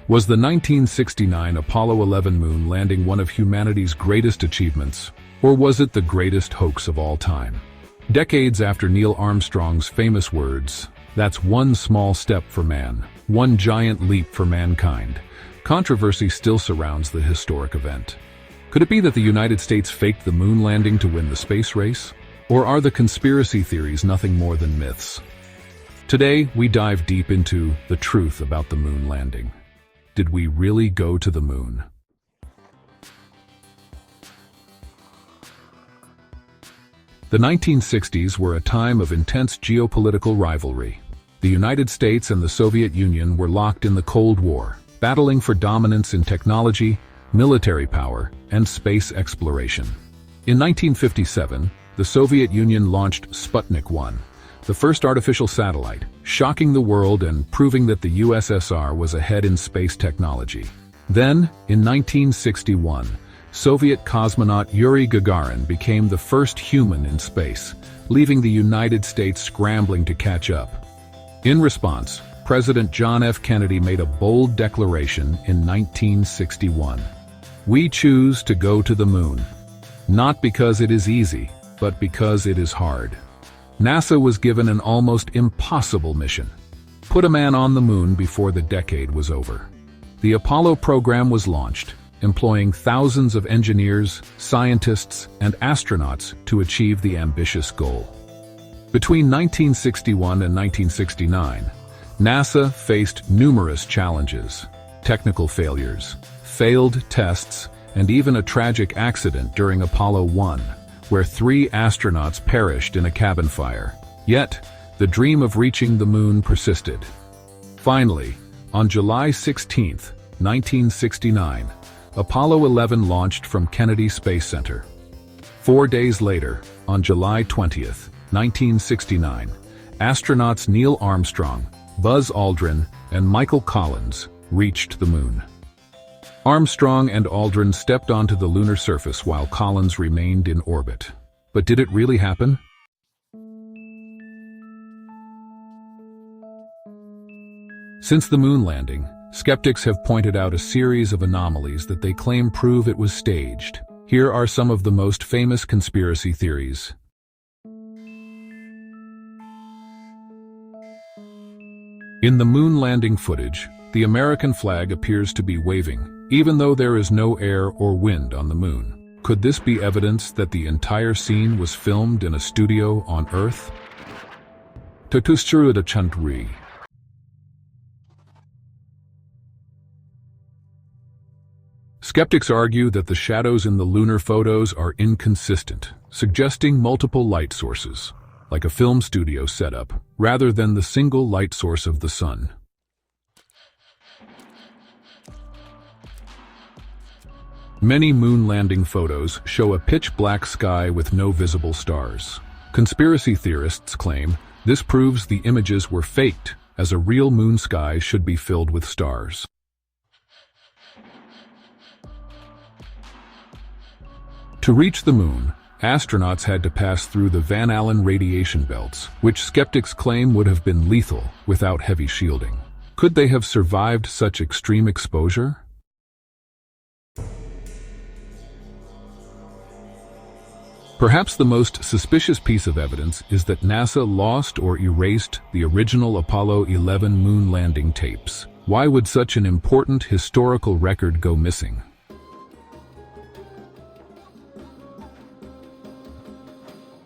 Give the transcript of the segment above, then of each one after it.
Was the 1969 Apollo 11 moon landing one of humanity's greatest achievements, or was it the greatest hoax of all time? Decades after Neil Armstrong's famous words, "That's one small step for man, one giant leap for mankind," controversy still surrounds the historic event. Could it be that the United States faked the moon landing to win the space race? Or are the conspiracy theories nothing more than myths? Today, we dive deep into the truth about the moon landing. Did we really go to the moon? The 1960s were a time of intense geopolitical rivalry. The United States and the Soviet Union were locked in the Cold War, battling for dominance in technology, military power, and space exploration. In 1957, the Soviet Union launched Sputnik 1, the first artificial satellite, shocking the world and proving that the USSR was ahead in space technology. Then, in 1961, Soviet cosmonaut Yuri Gagarin became the first human in space, leaving the United States scrambling to catch up. In response, President John F. Kennedy made a bold declaration in 1961. "We choose to go to the moon, not because it is easy, but because it is hard." NASA was given an almost impossible mission: put a man on the moon before the decade was over. The Apollo program was launched, employing thousands of engineers, scientists, and astronauts to achieve the ambitious goal. Between 1961 and 1969, NASA faced numerous challenges: technical failures, failed tests, and even a tragic accident during Apollo 1, where 3 astronauts perished in a cabin fire. Yet, the dream of reaching the moon persisted. Finally, on July 16, 1969, Apollo 11 launched from Kennedy Space Center. 4 days later, on July 20, 1969, astronauts Neil Armstrong, Buzz Aldrin, and Michael Collins reached the moon. Armstrong and Aldrin stepped onto the lunar surface while Collins remained in orbit. But did it really happen? Since the moon landing, skeptics have pointed out a series of anomalies that they claim prove it was staged. Here are some of the most famous conspiracy theories. In the moon landing footage, the American flag appears to be waving, even though there is no air or wind on the moon. Could this be evidence that the entire scene was filmed in a studio on Earth? Centurile. Skeptics argue that the shadows in the lunar photos are inconsistent, suggesting multiple light sources, like a film studio setup, rather than the single light source of the sun. Many moon landing photos show a pitch-black sky with no visible stars. Conspiracy theorists claim this proves the images were faked, as a real moon sky should be filled with stars. To reach the moon, astronauts had to pass through the Van Allen radiation belts, which skeptics claim would have been lethal without heavy shielding. Could they have survived such extreme exposure? Perhaps the most suspicious piece of evidence is that NASA lost or erased the original Apollo 11 moon landing tapes. Why would such an important historical record go missing?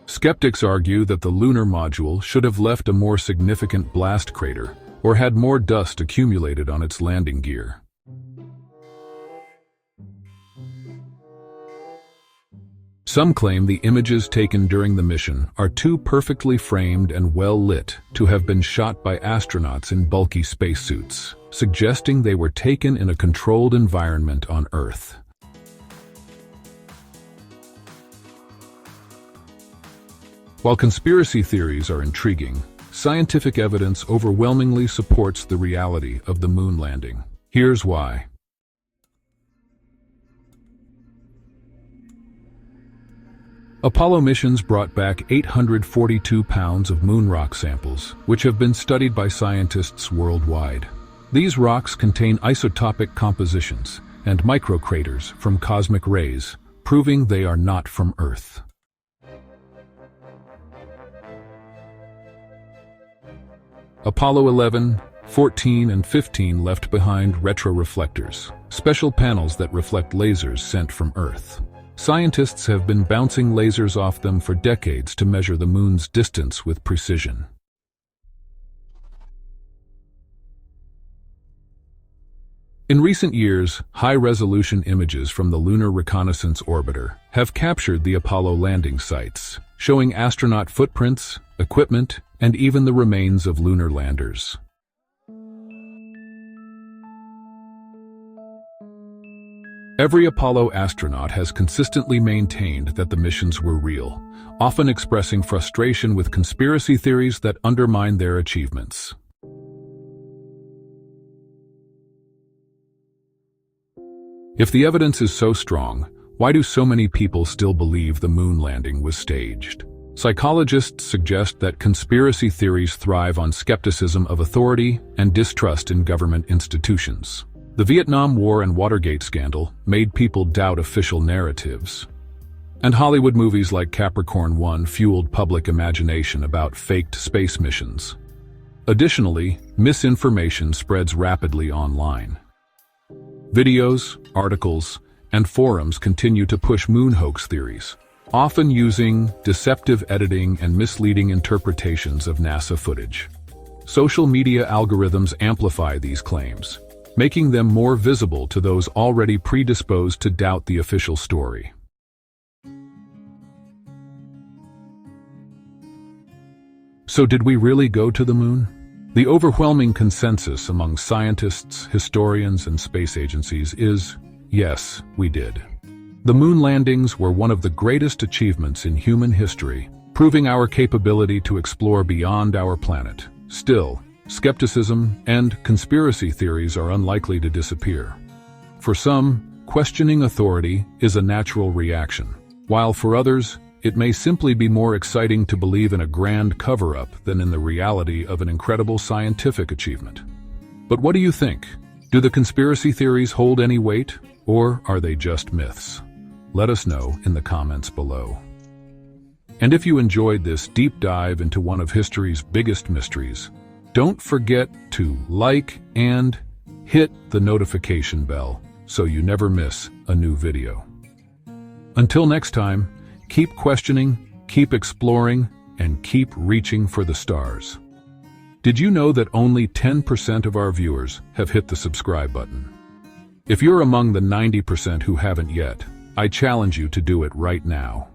Skeptics argue that the lunar module should have left a more significant blast crater, or had more dust accumulated on its landing gear. Some claim the images taken during the mission are too perfectly framed and well lit to have been shot by astronauts in bulky spacesuits, suggesting they were taken in a controlled environment on Earth. While conspiracy theories are intriguing, scientific evidence overwhelmingly supports the reality of the moon landing. Here's why. Apollo missions brought back 842 pounds of moon rock samples, which have been studied by scientists worldwide. These rocks contain isotopic compositions and microcraters from cosmic rays, proving they are not from Earth. Apollo 11, 14, and 15 left behind retroreflectors, special panels that reflect lasers sent from Earth. Scientists have been bouncing lasers off them for decades to measure the moon's distance with precision. In recent years, high-resolution images from the Lunar Reconnaissance Orbiter have captured the Apollo landing sites, showing astronaut footprints, equipment, and even the remains of lunar landers. Every Apollo astronaut has consistently maintained that the missions were real, often expressing frustration with conspiracy theories that undermine their achievements. If the evidence is so strong, why do so many people still believe the moon landing was staged? Psychologists suggest that conspiracy theories thrive on skepticism of authority and distrust in government institutions. The Vietnam War and Watergate scandal made people doubt official narratives. And Hollywood movies like Capricorn 1 fueled public imagination about faked space missions. Additionally, misinformation spreads rapidly online. Videos, articles, and forums continue to push moon hoax theories, often using deceptive editing and misleading interpretations of NASA footage. Social media algorithms amplify these claims, making them more visible to those already predisposed to doubt the official story. So did we really go to the moon? The overwhelming consensus among scientists, historians, and space agencies is, yes, we did. The moon landings were one of the greatest achievements in human history, proving our capability to explore beyond our planet. Still, skepticism and conspiracy theories are unlikely to disappear. For some, questioning authority is a natural reaction, while for others, it may simply be more exciting to believe in a grand cover-up than in the reality of an incredible scientific achievement. But what do you think? Do the conspiracy theories hold any weight, or are they just myths? Let us know in the comments below. And if you enjoyed this deep dive into one of history's biggest mysteries, don't forget to like and hit the notification bell so you never miss a new video. Until next time, keep questioning, keep exploring, and keep reaching for the stars. Did you know that only 10% of our viewers have hit the subscribe button? If you're among the 90% who haven't yet, I challenge you to do it right now.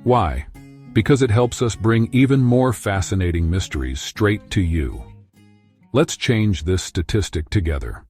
Why? Because it helps us bring even more fascinating mysteries straight to you. Let's change this statistic together.